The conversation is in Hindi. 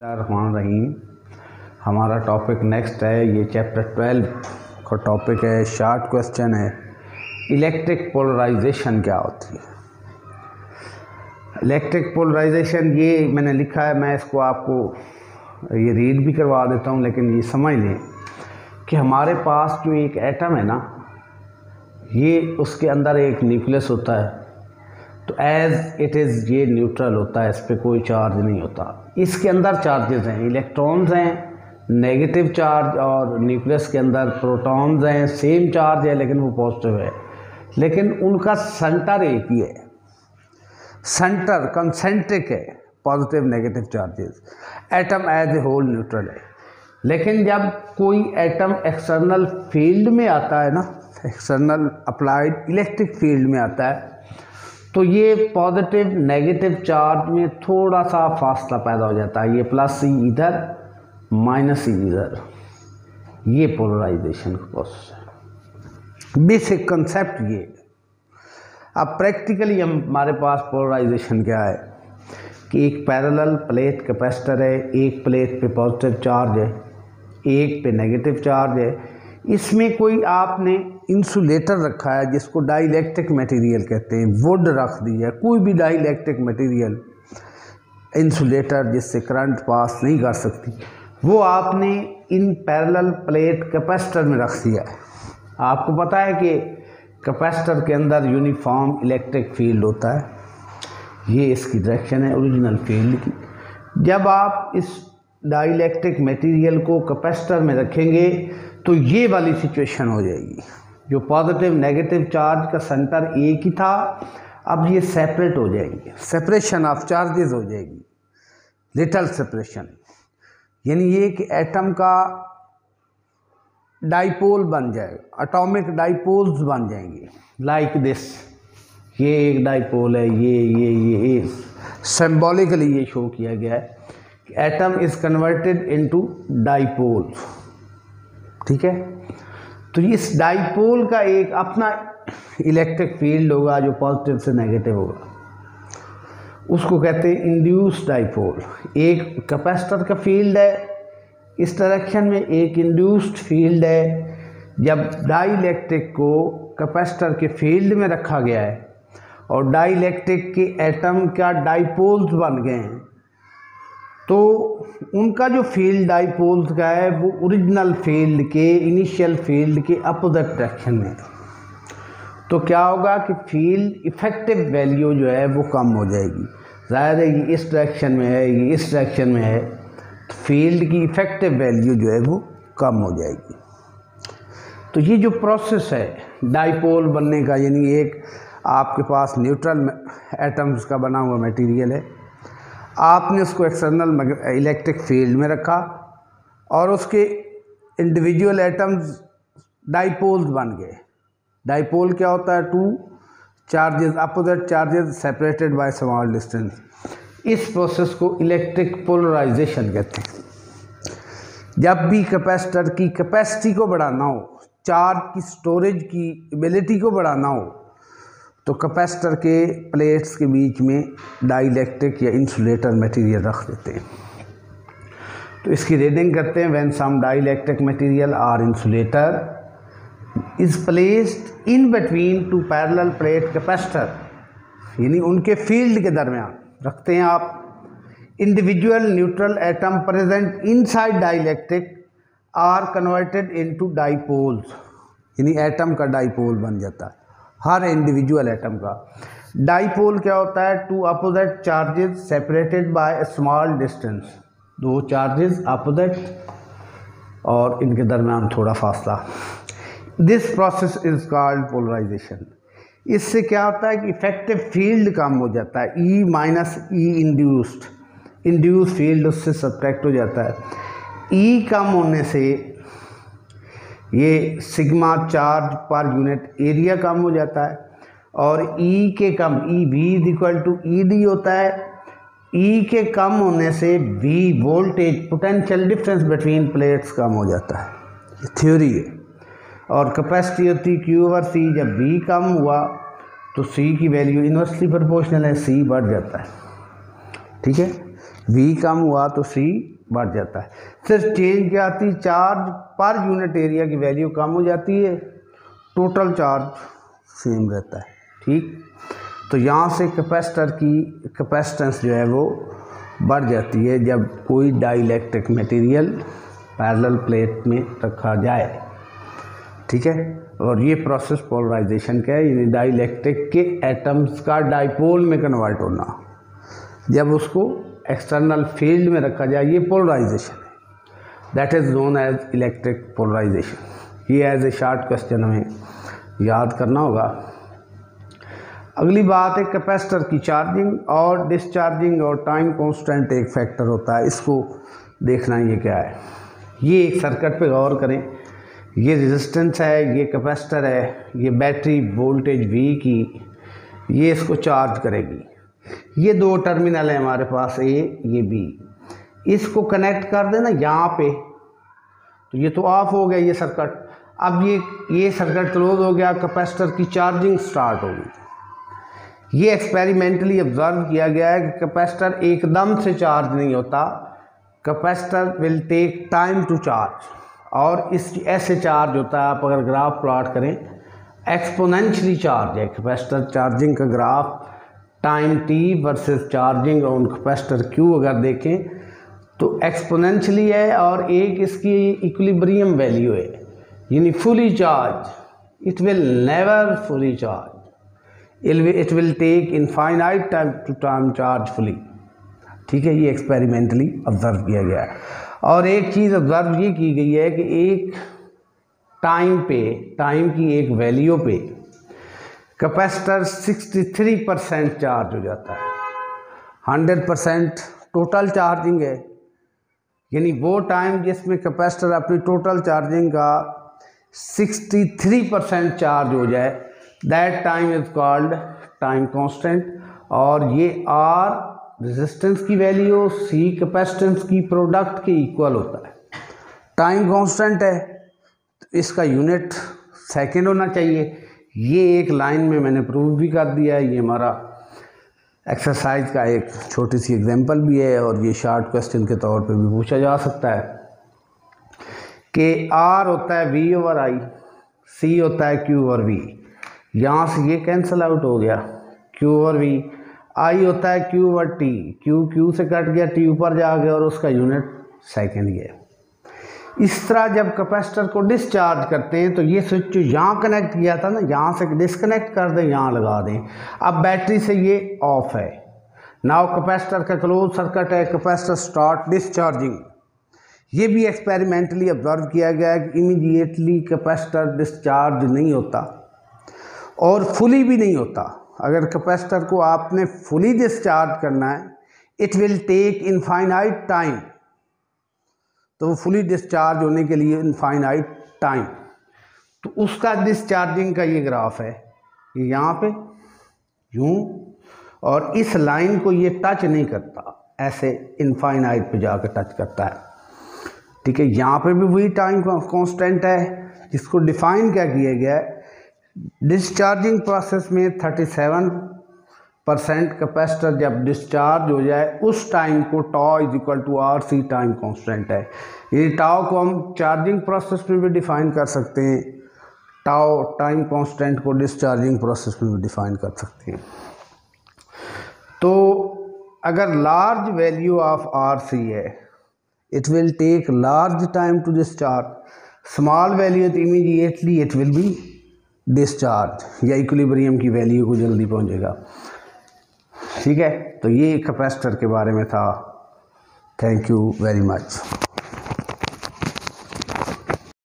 रहीम। हमारा टॉपिक नेक्स्ट है, ये चैप्टर 12 का टॉपिक है। शॉर्ट क्वेश्चन है, इलेक्ट्रिक पोलराइजेशन क्या होती है। इलेक्ट्रिक पोलराइजेशन ये मैंने लिखा है, मैं इसको आपको ये रीड भी करवा देता हूँ, लेकिन ये समझ लें कि हमारे पास जो एक एटम है ना, ये उसके अंदर एक न्यूक्लियस होता है। तो एज इट इज़ ये न्यूट्रल होता है, इस पर कोई चार्ज नहीं होता। इसके अंदर चार्जेस हैं, इलेक्ट्रॉन्स हैं, नेगेटिव चार्ज, और न्यूक्लियस के अंदर प्रोटॉन्स हैं, सेम चार्ज है लेकिन वो पॉजिटिव है, लेकिन उनका सेंटर एक ही है, सेंटर कंसेंट्रिक है, positive negative charges. Atom as a whole neutral है। लेकिन जब कोई एटम एक्सटर्नल फील्ड में आता है ना, एक्सटर्नल अप्लाइड इलेक्ट्रिक फील्ड में आता है, तो ये पॉजिटिव नेगेटिव चार्ज में थोड़ा सा फासला पैदा हो जाता है। ये प्लस सी इधर, माइनस सी इधर, ये पोलराइजेशन का प्रोसेस है। बेसिक कंसेप्ट ये। अब प्रैक्टिकली हमारे पास पोलराइजेशन क्या है कि एक पैरेलल प्लेट कैपेसिटर है, एक प्लेट पे पॉजिटिव चार्ज है, एक पे नेगेटिव चार्ज है। इसमें कोई आपने इंसुलेटर रखा है जिसको डाइलेक्ट्रिक मटेरियल कहते हैं, वुड रख दी है, कोई भी डाइलेक्ट्रिक मटेरियल इंसुलेटर जिससे करंट पास नहीं कर सकती, वो आपने इन पैरेलल प्लेट कैपेसिटर में रख दिया है। आपको पता है कि कैपेसिटर के अंदर यूनिफॉर्म इलेक्ट्रिक फील्ड होता है, ये इसकी डायरेक्शन है ओरिजिनल फील्ड की। जब आप इस डाइलेक्ट्रिक मटेरियल को कैपेसिटर में रखेंगे तो ये वाली सिचुएशन हो जाएगी, जो पॉजिटिव नेगेटिव चार्ज का सेंटर एक ही था, अब ये सेपरेट हो जाएंगे, सेपरेशन ऑफ चार्जेस हो जाएगी, लिटल सेपरेशन। यानी ये कि एटम का डाइपोल बन जाएगा, एटॉमिक डाइपोल्स बन जाएंगे, लाइक दिस। ये एक डाइपोल है, ये सिंबॉलिकली ये शो किया गया है कि atom is converted into dipole. ठीक है, तो इस डाइपोल का एक अपना इलेक्ट्रिक फील्ड होगा जो पॉजिटिव से नेगेटिव होगा, उसको कहते हैं इंड्यूस्ड डाइपोल। एक कैपेसिटर का फील्ड है इस डायरेक्शन में, एक इंड्यूस्ड फील्ड है। जब डाइलेक्ट्रिक को कैपेसिटर के फील्ड में रखा गया है और डाइलेक्ट्रिक के एटम का डाइपोल्स बन गए हैं, तो उनका जो फील्ड डाइपोल्स का है वो ओरिजिनल फील्ड के, इनिशियल फील्ड के अपोजिट डायरेक्शन में। तो क्या होगा कि फील्ड इफेक्टिव वैल्यू जो है वो कम हो जाएगी। ज़ाहिर है ये इस डायरेक्शन में है, ये इस डायरेक्शन में है, तो फील्ड की इफेक्टिव वैल्यू जो है वो कम हो जाएगी। तो ये जो प्रोसेस है डाइपोल बनने का, यानी एक आपके पास न्यूट्रल एटम्स का बना हुआ मटेरियल है, आपने उसको एक्सटर्नल इलेक्ट्रिक फील्ड में रखा और उसके इंडिविजुअल एटम्स डाइपोल्स बन गए। डाइपोल क्या होता है? Two charges, opposite charges separated by small distance. इस प्रोसेस को इलेक्ट्रिक पोलराइजेशन कहते हैं। जब भी कैपेसिटर की कैपेसिटी को बढ़ाना हो, चार्ज की स्टोरेज की एबिलिटी को बढ़ाना हो, तो कैपेसिटर के प्लेट्स के बीच में डाइलेक्ट्रिक या इंसुलेटर मटेरियल रख देते हैं। तो इसकी रीडिंग करते हैं। व्हेन सम डाइलेक्ट्रिक मटेरियल और insulator is placed in between two parallel plate capacitor, यानी उनके फील्ड के दरमियान रखते हैं आप। Individual neutral atom present inside dielectric are converted into dipoles, यानी एटम का डाइपोल बन जाता है, हर इंडिविजुअल एटम का। डाइपोल क्या होता है? Two opposite charges separated by a small distance, दो चार्जेस अपोजिट और इनके दरमियान थोड़ा फासला। This process is called polarisation. इससे क्या होता है कि इफेक्टिव फील्ड कम हो जाता है, E minus E induced, induce field उससे सब्ट्रैक्ट हो जाता है। ई कम होने से ये sigma charge per unit area कम हो जाता है, और ई के कम, E V is equal to E D होता है। ई के कम होने से V voltage potential difference between plates कम हो जाता है, ये थ्योरी है। और कैपेसिटी होती क्यू ओवर सी। जब वी कम हुआ तो सी की वैल्यू इन्वर्सली प्रोपोर्शनल है, सी बढ़ जाता है। ठीक है, V कम हुआ तो C बढ़ जाता है। सिर्फ चेंज क्या आती, चार्ज पर यूनिट एरिया की वैल्यू कम हो जाती है, टोटल चार्ज सेम रहता है। ठीक, तो यहाँ से कैपेसिटर की कैपेसिटेंस जो है वो बढ़ जाती है जब कोई डाइलेक्ट्रिक मटेरियल पैरेलल प्लेट में रखा जाए। ठीक है, और ये प्रोसेस पोलराइजेशन का है, यानी डाइलेक्ट्रिक के एटम्स का डाइपोल में कन्वर्ट होना। जब उसको एक्सटर्नल फील्ड में रखा जाए, ये पोलराइजेशन है, that is known as electric polarisation. ये एज ए शॉर्ट क्वेश्चन हमें याद करना होगा। अगली बात है कैपेसिटर की चार्जिंग और डिस्चार्जिंग और टाइम कांस्टेंट एक फैक्टर होता है, इसको देखना ये क्या है। ये एक सर्किट पे गौर करें, ये रेजिस्टेंस है, ये कैपेसिटर है, ये बैटरी वोल्टेज V की, ये इसको चार्ज करेगी। ये दो टर्मिनल है हमारे पास, A ये B, इसको कनेक्ट कर देना यहाँ पे, तो ये तो ऑफ हो गया ये सर्किट। अब ये सर्किट क्लोज हो गया, कैपेसिटर की चार्जिंग स्टार्ट होगी। ये एक्सपेरिमेंटली ऑब्जर्व किया गया है कि कैपेसिटर एकदम से चार्ज नहीं होता, capacitor will take time to charge, और इस ऐसे चार्ज होता है। आप अगर ग्राफ प्लॉट करें, एक्सपोनेंशियली चार्ज है कैपेसिटर चार्जिंग का graph, time t versus charging on capacitor Q अगर देखें तो एक्सपोनेंशियली है, और एक इसकी इक्विलिब्रियम वैल्यू है, यानी fully charge it will never fully charge, it will take infinite time to time charge fully. ठीक है, ये एक्सपेरिमेंटली ऑब्जर्व किया गया है। और एक चीज़ ऑब्जर्व ये की गई है कि एक टाइम पे, टाइम की एक वैल्यू पे कैपेसिटर 63% चार्ज हो जाता है। 100% टोटल चार्जिंग है, यानी वो टाइम जिसमें कैपेसिटर अपनी टोटल चार्जिंग का 63% चार्ज हो जाए, that time is called time constant. और ये R रेजिस्टेंस की वैल्यू, C कैपेसिटेंस की प्रोडक्ट के इक्वल होता है। टाइम कांस्टेंट है तो इसका यूनिट सेकंड होना चाहिए। ये एक लाइन में मैंने प्रूव भी कर दिया है, ये हमारा एक्सरसाइज का एक छोटी सी एग्जांपल भी है, और ये शॉर्ट क्वेश्चन के तौर पे भी पूछा जा सकता है कि R होता है V/I, C होता है Q/V। यहाँ से ये कैंसिल आउट हो गया, Q/V। I होता है Q/T, Q से कट गया, T ऊपर जा गया, और उसका यूनिट सेकेंड ही है। इस तरह जब कैपेसिटर को डिस्चार्ज करते हैं तो ये स्विच जो यहाँ कनेक्ट किया था ना, यहाँ से डिस्कनेक्ट कर दें, यहाँ लगा दें। अब बैटरी से ये ऑफ है, नाउ कैपेसिटर का क्लोज सर्किट है, कैपेसिटर स्टार्ट डिस्चार्जिंग। ये भी एक्सपेरिमेंटली ऑब्जर्व किया गया है कि इमीडिएटली कैपेसिटर डिस्चार्ज नहीं होता और फुली भी नहीं होता। अगर कैपेसिटर को आपने फुली डिस्चार्ज करना है, it will take infinite time, तो वो फुली डिस्चार्ज होने के लिए इनफाइनाइट टाइम, तो उसका डिस्चार्जिंग का ये ग्राफ है, ये यहाँ पे यूँ, और इस लाइन को ये टच नहीं करता, ऐसे इनफाइनाइट पे जाकर टच करता है। ठीक है, यहाँ पे भी वही टाइम कांस्टेंट है जिसको डिफाइन क्या किया गया है, डिस्चार्जिंग प्रोसेस में 37% कैपेसिटर जब डिस्चार्ज हो जाए उस टाइम को τ=RC टाइम कांस्टेंट है। ये टाउ को हम चार्जिंग प्रोसेस में भी डिफाइन कर सकते हैं, टाउ टाइम कांस्टेंट को डिस्चार्जिंग प्रोसेस में भी डिफाइन कर सकते हैं। तो अगर लार्ज वैल्यू ऑफ RC है, it will take large time to discharge, small value तो immediately it will be discharge, या इक्विलिब्रियम की वैल्यू को जल्दी पहुंचेगा। ठीक है, तो ये कैपेसिटर के बारे में था। Thank you very much.